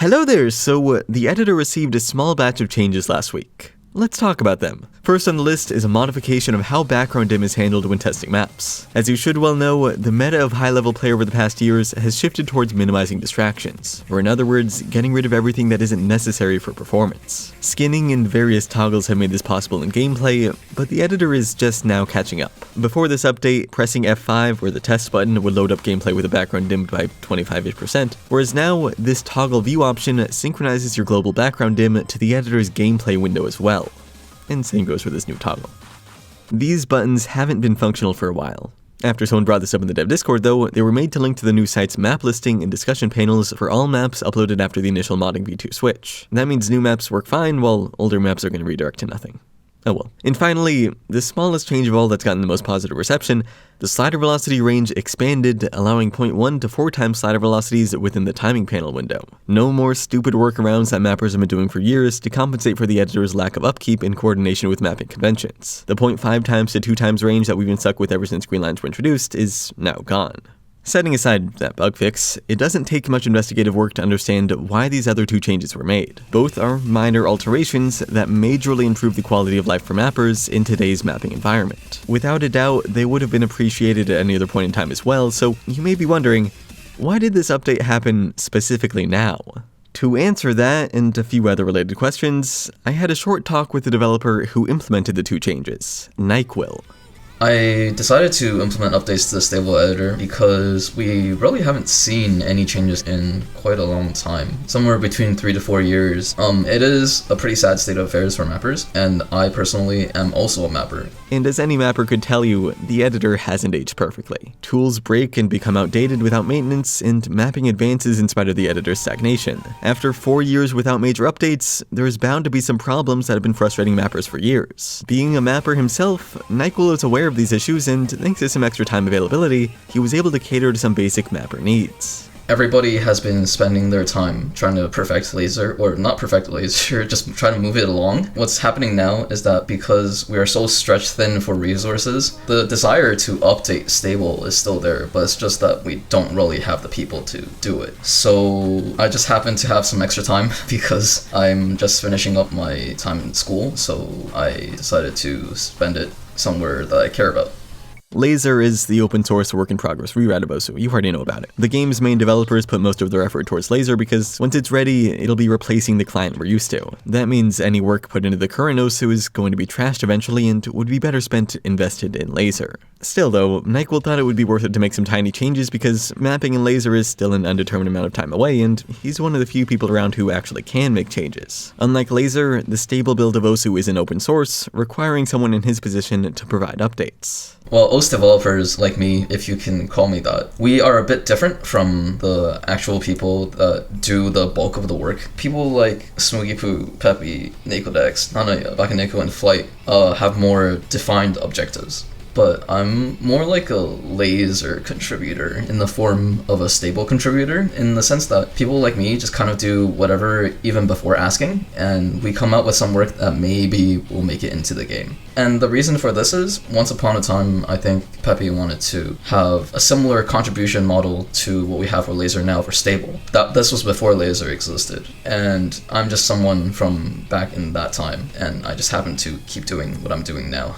Hello there! So, the editor received a small batch of changes last week. Let's talk about them. First on the list is a modification of how background dim is handled when testing maps. As you should well know, the meta of high-level play over the past years has shifted towards minimizing distractions, or in other words, getting rid of everything that isn't necessary for performance. Skinning and various toggles have made this possible in gameplay, but the editor is just now catching up. Before this update, pressing F5 or the test button would load up gameplay with the background dimmed by 25%, whereas now, this toggle view option synchronizes your global background dim to the editor's gameplay window as well. And same goes for this new toggle. These buttons haven't been functional for a while. After someone brought this up in the dev Discord though, they were made to link to the new site's map listing and discussion panels for all maps uploaded after the initial modding v2 switch. That means new maps work fine, while older maps are going to redirect to nothing. Oh well. And finally, the smallest change of all that's gotten the most positive reception, the slider velocity range expanded, allowing 0.1 to 4 times slider velocities within the timing panel window. No more stupid workarounds that mappers have been doing for years to compensate for the editor's lack of upkeep in coordination with mapping conventions. The 0.5 times to 2 times range that we've been stuck with ever since green lines were introduced is now gone. Setting aside that bug fix, it doesn't take much investigative work to understand why these other two changes were made. Both are minor alterations that majorly improve the quality of life for mappers in today's mapping environment. Without a doubt, they would have been appreciated at any other point in time as well, so you may be wondering, why did this update happen specifically now? To answer that and a few other related questions, I had a short talk with the developer who implemented the two changes, NyQuil. I decided to implement updates to the stable editor because we really haven't seen any changes in quite a long time, somewhere between 3 to 4 years. It is a pretty sad state of affairs for mappers, and I personally am also a mapper. And as any mapper could tell you, the editor hasn't aged perfectly. Tools break and become outdated without maintenance, and mapping advances in spite of the editor's stagnation. After 4 years without major updates, there's bound to be some problems that have been frustrating mappers for years. Being a mapper himself, NyQuil is aware of these issues, and thanks to some extra time availability, he was able to cater to some basic mapper needs. Everybody has been spending their time trying to perfect laser, or not perfect laser, just trying to move it along. What's happening now is that because we are so stretched thin for resources, the desire to update stable is still there, but it's just that we don't really have the people to do it. So I just happen to have some extra time because I'm just finishing up my time in school, so I decided to spend it somewhere that I care about. Laser is the open source work in progress rewrite of Osu. You already know about it. The game's main developers put most of their effort towards Laser because once it's ready, it'll be replacing the client we're used to. That means any work put into the current Osu is going to be trashed eventually and would be better spent invested in Laser. Still though, NyQuil thought it would be worth it to make some tiny changes because mapping in Laser is still an undetermined amount of time away, and he's one of the few people around who actually can make changes. Unlike Laser, the stable build of Osu isn't open source, requiring someone in his position to provide updates. Well, OS developers like me, if you can call me that, we are a bit different from the actual people that do the bulk of the work. People like Smoogie Peppy, Nakodex, Nanaya, Bakaneko, and Flight have more defined objectives. But I'm more like a laser contributor in the form of a stable contributor, in the sense that people like me just kind of do whatever even before asking, and we come out with some work that maybe will make it into the game. And the reason for this is, once upon a time, I think Pepe wanted to have a similar contribution model to what we have for Laser now for stable. This was before Laser existed, and I'm just someone from back in that time, and I just happen to keep doing what I'm doing now.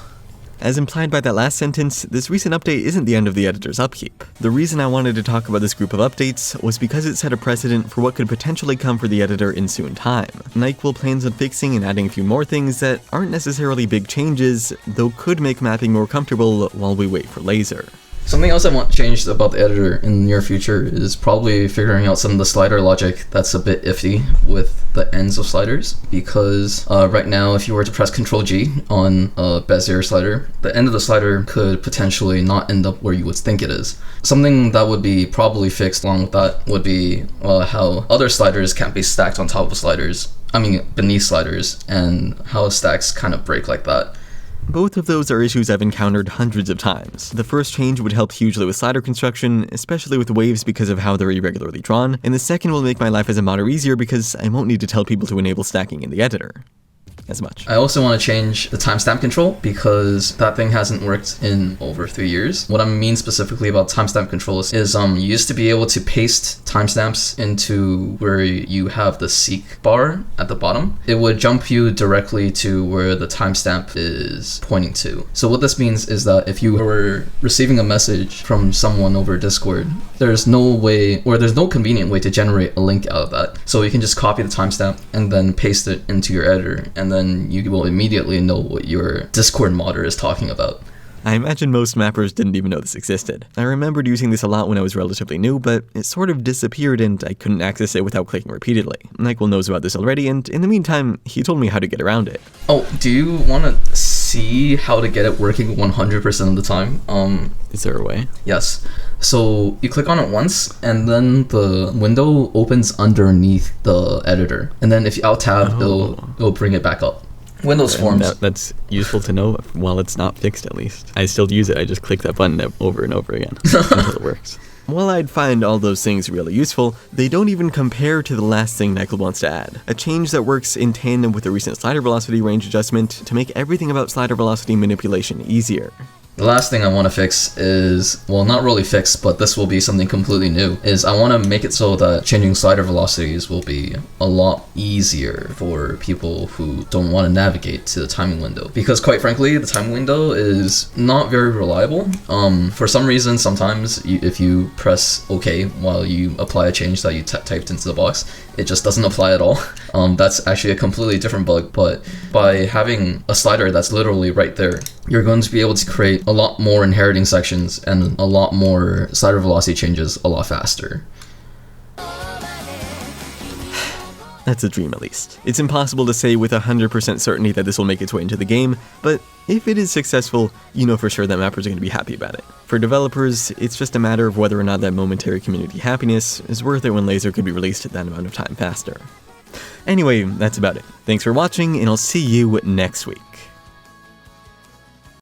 As implied by that last sentence, this recent update isn't the end of the editor's upkeep. The reason I wanted to talk about this group of updates was because it set a precedent for what could potentially come for the editor in soon time. NyQuil plans on fixing and adding a few more things that aren't necessarily big changes, though could make mapping more comfortable while we wait for Laser. Something else I want changed about the editor in the near future is probably figuring out some of the slider logic that's a bit iffy with the ends of sliders, because right now if you were to press Ctrl G on a Bezier slider, the end of the slider could potentially not end up where you would think it is. Something that would be probably fixed along with that would be how other sliders can't be stacked on top of sliders, beneath sliders, and how stacks kind of break like that. Both of those are issues I've encountered hundreds of times. The first change would help hugely with slider construction, especially with waves because of how they're irregularly drawn, and the second will make my life as a modder easier because I won't need to tell people to enable stacking in the editor. as much. I also want to change the timestamp control because that thing hasn't worked in over 3 years. What I mean specifically about timestamp control is you used to be able to paste timestamps into where you have the seek bar at the bottom. It would jump you directly to where the timestamp is pointing to. So what this means is that if you were receiving a message from someone over Discord, there's no way, or there's no convenient way to generate a link out of that. So you can just copy the timestamp and then paste it into your editor, and then you will immediately know what your Discord modder is talking about. I imagine most mappers didn't even know this existed. I remembered using this a lot when I was relatively new, but it sort of disappeared and I couldn't access it without clicking repeatedly. Nyquil knows about this already, and in the meantime, he told me how to get around it. Oh, do you want to see how to get it working 100% of the time? Is there a way? Yes. So you click on it once, and then the window opens underneath the editor. And then if you Alt-Tab, it'll bring it back up. Windows Forms. That's useful to know while it's not fixed, at least. I still use it. I just click that button over and over again until it works. While I'd find all those things really useful, they don't even compare to the last thing Nyquil wants to add. A change that works in tandem with the recent slider velocity range adjustment to make everything about slider velocity manipulation easier. The last thing I want to fix is, well, not really fix, but this will be something completely new, is I want to make it so that changing slider velocities will be a lot easier for people who don't want to navigate to the timing window. Because quite frankly, the timing window is not very reliable. For some reason, sometimes if you press OK while you apply a change that you typed into the box, it just doesn't apply at all. That's actually a completely different bug, but by having a slider that's literally right there, you're going to be able to create a lot more inheriting sections and a lot more slider velocity changes a lot faster. That's a dream, at least. It's impossible to say with 100% certainty that this will make its way into the game, but if it is successful, you know for sure that mappers are going to be happy about it. For developers, it's just a matter of whether or not that momentary community happiness is worth it when Laser could be released at that amount of time faster. Anyway, that's about it. Thanks for watching, and I'll see you next week.